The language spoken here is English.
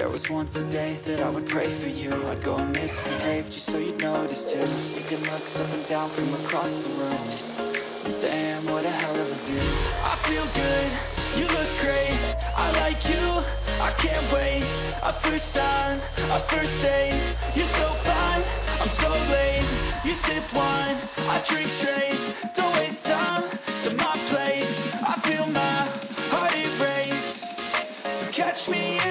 There was once a day that I would pray for you. I'd go and misbehave just so you'd notice too. Sneaking looks up and down from across the room. Damn, what a hell of a view. I feel good, you look great, I like you, I can't wait. A first time, a first date. You're so fine, I'm so late. You sip wine, I drink straight. Don't waste time to my place. I feel my heart erase. So catch me